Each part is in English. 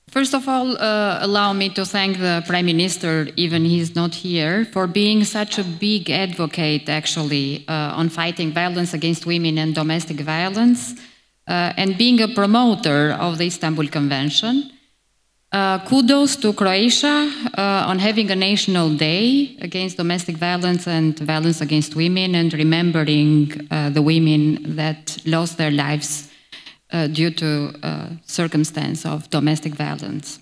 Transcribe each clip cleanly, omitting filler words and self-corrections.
First of all, allow me to thank the Prime Minister, even he's not here, for being such a big advocate, actually, on fighting violence against women and domestic violence, and being a promoter of the Istanbul Convention. Kudos to Croatia on having a national day against domestic violence and violence against women, and remembering the women that lost their lives due to circumstance of domestic violence.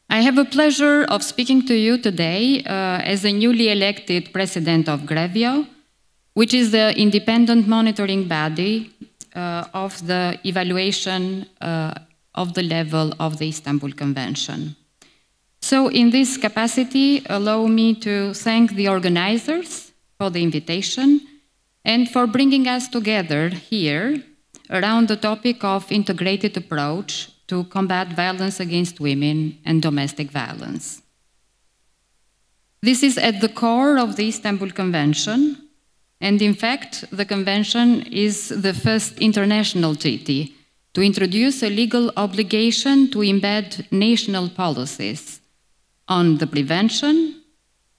I have a pleasure of speaking to you today as the newly elected president of GREVIO, which is the independent monitoring body of the evaluation of the level of the Istanbul Convention. So in this capacity, allow me to thank the organizers for the invitation and for bringing us together here around the topic of integrated approach to combat violence against women and domestic violence. This is at the core of the Istanbul Convention, and in fact, the Convention is the first international treaty to introduce a legal obligation to embed national policies on the prevention,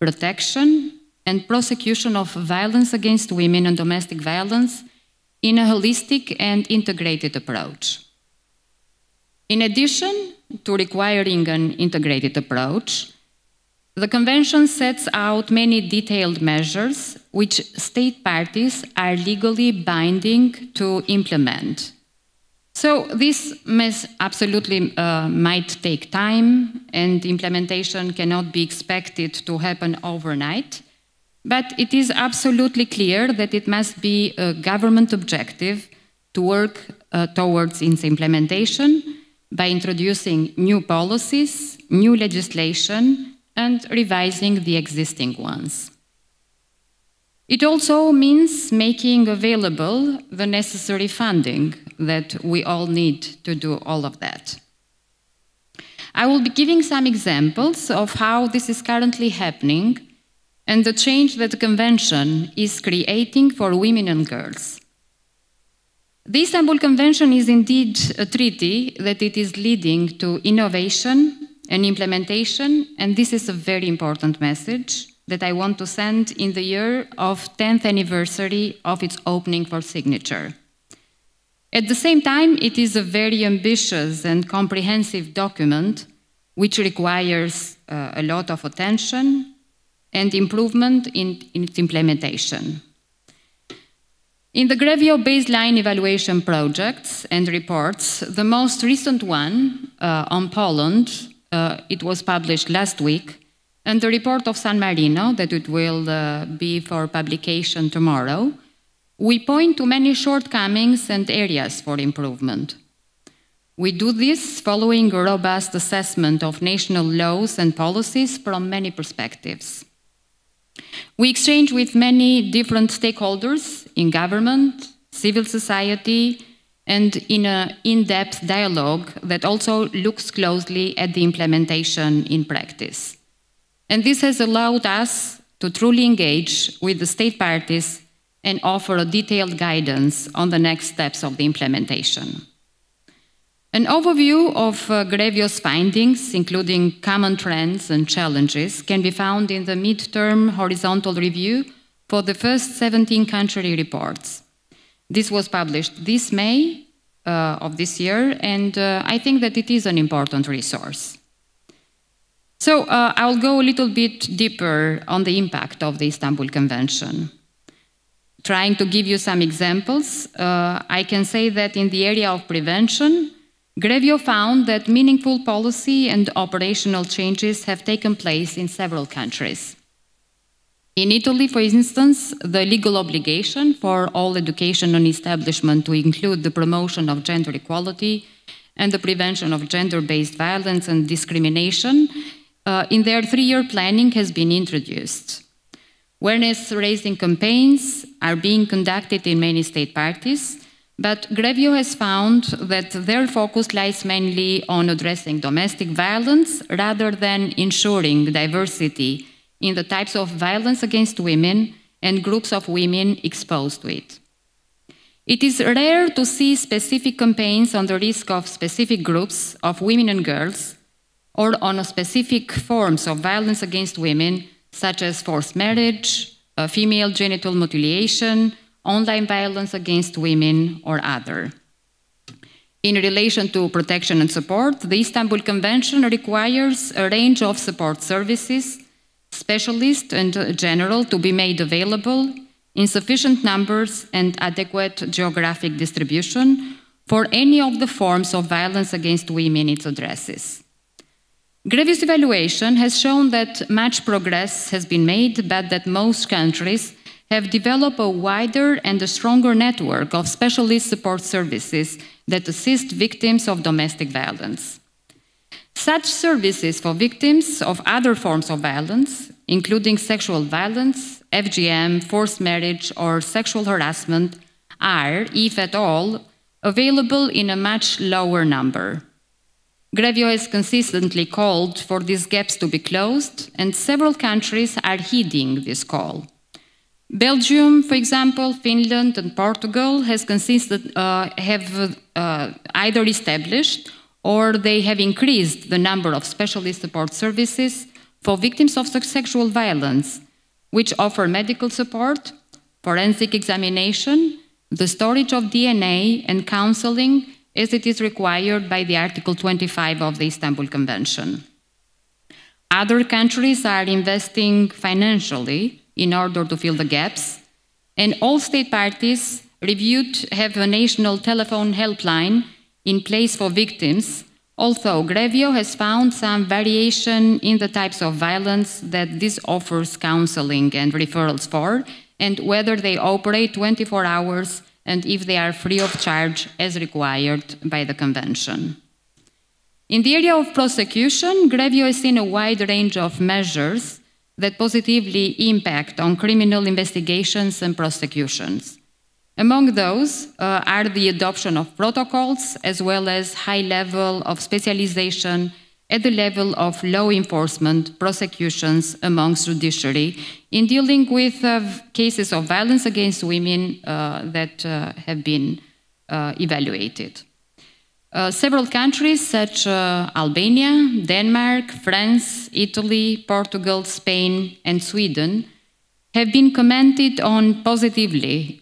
protection, and prosecution of violence against women and domestic violence in a holistic and integrated approach. In addition to requiring an integrated approach, the Convention sets out many detailed measures which state parties are legally binding to implement. So this absolutely might take time, and implementation cannot be expected to happen overnight. But it is absolutely clear that it must be a government objective to work towards its implementation by introducing new policies, new legislation, and revising the existing ones. It also means making available the necessary funding that we all need to do all of that. I will be giving some examples of how this is currently happening and the change that the Convention is creating for women and girls. The Istanbul Convention is indeed a treaty that it is leading to innovation and implementation, and this is a very important message that I want to send in the year of 10th anniversary of its opening for signature. At the same time, it is a very ambitious and comprehensive document which requires a lot of attention and improvement in its implementation. In the GREVIO baseline evaluation projects and reports, the most recent one on Poland, it was published last week, and the report of San Marino, that it will be for publication tomorrow, we point to many shortcomings and areas for improvement. We do this following a robust assessment of national laws and policies from many perspectives. We exchange with many different stakeholders in government, civil society, and in an in-depth dialogue that also looks closely at the implementation in practice. And this has allowed us to truly engage with the state parties and offer a detailed guidance on the next steps of the implementation. An overview of GREVIO's findings, including common trends and challenges, can be found in the midterm horizontal review for the first 17 country reports. This was published this May of this year, and I think that it is an important resource. So I'll go a little bit deeper on the impact of the Istanbul Convention. Trying to give you some examples, I can say that in the area of prevention, GREVIO found that meaningful policy and operational changes have taken place in several countries. In Italy, for instance, the legal obligation for all education and establishment to include the promotion of gender equality and the prevention of gender-based violence and discrimination in their 3-year planning has been introduced. Awareness-raising campaigns are being conducted in many state parties, but GREVIO has found that their focus lies mainly on addressing domestic violence rather than ensuring diversity in the types of violence against women and groups of women exposed to it. It is rare to see specific campaigns on the risk of specific groups of women and girls, or on specific forms of violence against women, such as forced marriage, female genital mutilation, online violence against women, or other. In relation to protection and support, the Istanbul Convention requires a range of support services, specialist and general, to be made available in sufficient numbers and adequate geographic distribution for any of the forms of violence against women it addresses. GREVIO-a's evaluation has shown that much progress has been made, but that most countries have developed a wider and a stronger network of specialist support services that assist victims of domestic violence. Such services for victims of other forms of violence, including sexual violence, FGM, forced marriage, or sexual harassment, are, if at all, available in a much lower number. GREVIO has consistently called for these gaps to be closed, and several countries are heeding this call. Belgium, for example, Finland, and Portugal have either established or they have increased the number of specialist support services for victims of sexual violence, which offer medical support, forensic examination, the storage of DNA, and counseling as it is required by the Article 25 of the Istanbul Convention. Other countries are investing financially in order to fill the gaps, and all state parties reviewed have a national telephone helpline in place for victims, although GREVIO has found some variation in the types of violence that this offers counseling and referrals for, and whether they operate 24 hours and if they are free of charge as required by the Convention. In the area of prosecution, GREVIO has seen a wide range of measures that positively impact on criminal investigations and prosecutions. Among those are the adoption of protocols, as well as high level of specialization at the level of law enforcement prosecutions amongst judiciary in dealing with cases of violence against women that have been evaluated. Several countries such as Albania, Denmark, France, Italy, Portugal, Spain, and Sweden have been commented on positively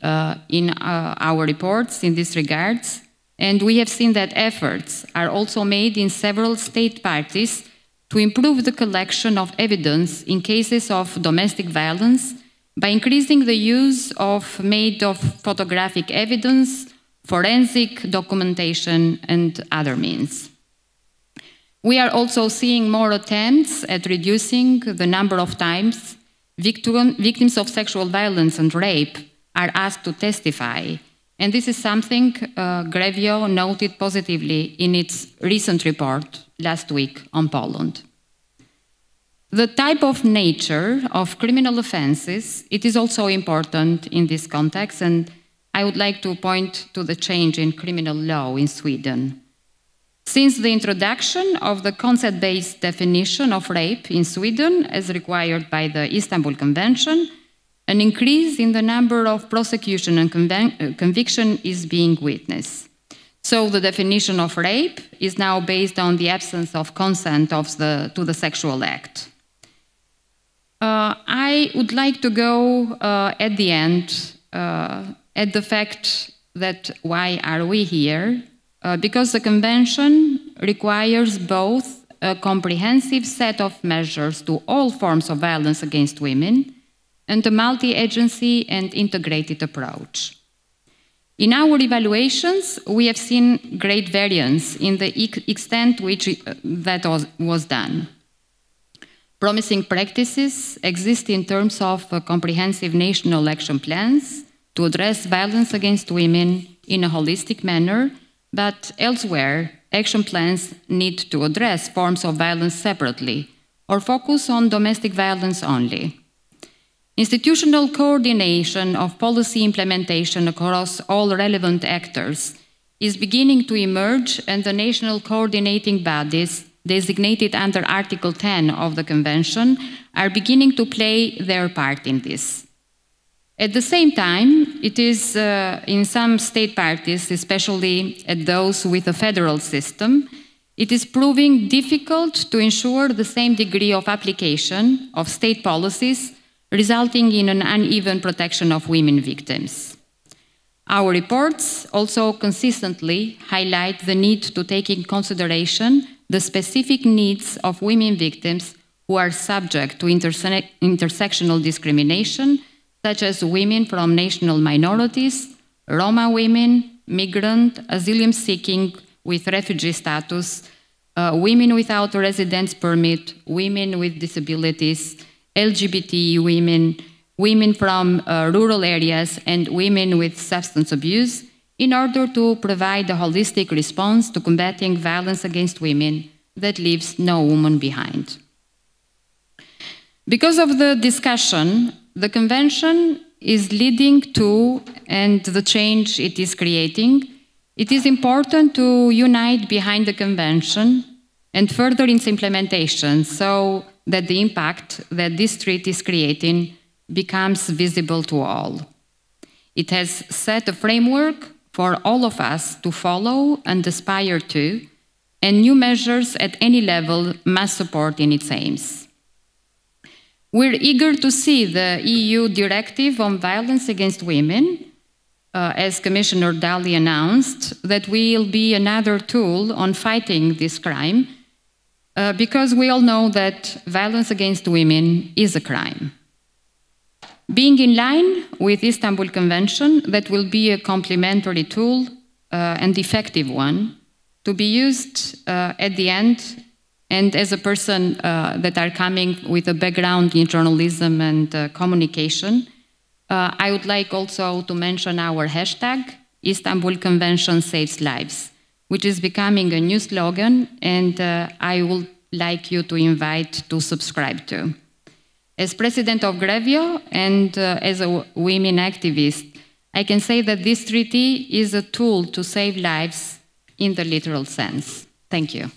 in our reports in this regards, and we have seen that efforts are also made in several state parties to improve the collection of evidence in cases of domestic violence by increasing the use of photographic evidence, forensic documentation, and other means. We are also seeing more attempts at reducing the number of times victims of sexual violence and rape are asked to testify, and this is something GREVIO noted positively in its recent report last week on Poland. The type of nature of criminal offenses, it is also important in this context, and I would like to point to the change in criminal law in Sweden. Since the introduction of the concept-based definition of rape in Sweden, as required by the Istanbul Convention, an increase in the number of prosecution and conviction is being witnessed. So the definition of rape is now based on the absence of consent to the sexual act. I would like to go at the end at the fact that why are we here? Because the Convention requires both a comprehensive set of measures to all forms of violence against women and a multi-agency and integrated approach. In our evaluations, we have seen great variance in the extent which that was done. Promising practices exist in terms of comprehensive national action plans to address violence against women in a holistic manner, but elsewhere, action plans need to address forms of violence separately or focus on domestic violence only. Institutional coordination of policy implementation across all relevant actors is beginning to emerge, and the national coordinating bodies designated under Article 10 of the Convention are beginning to play their part in this. At the same time, it is in some state parties, especially at those with a federal system, it is proving difficult to ensure the same degree of application of state policies, resulting in an uneven protection of women victims. Our reports also consistently highlight the need to take in consideration the specific needs of women victims who are subject to intersectional discrimination, such as women from national minorities, Roma women, migrant, asylum-seeking with refugee status, women without a residence permit, women with disabilities, LGBT women, women from rural areas, and women with substance abuse, in order to provide a holistic response to combating violence against women that leaves no woman behind. Because of the discussion, the Convention is leading to, and the change it is creating, it is important to unite behind the Convention and further its implementation so that the impact that this treaty is creating becomes visible to all. It has set a framework for all of us to follow and aspire to, and new measures at any level must support in its aims. We're eager to see the EU Directive on Violence Against Women, as Commissioner Dalli announced, that will be another tool on fighting this crime, because we all know that violence against women is a crime. Being in line with the Istanbul Convention, that will be a complementary tool and effective one to be used at the end. And as a person that are coming with a background in journalism and communication, I would like also to mention our hashtag, Istanbul Convention Saves Lives, which is becoming a new slogan, and I would like you to invite to subscribe to. As president of GREVIO and as a women activist, I can say that this treaty is a tool to save lives in the literal sense. Thank you.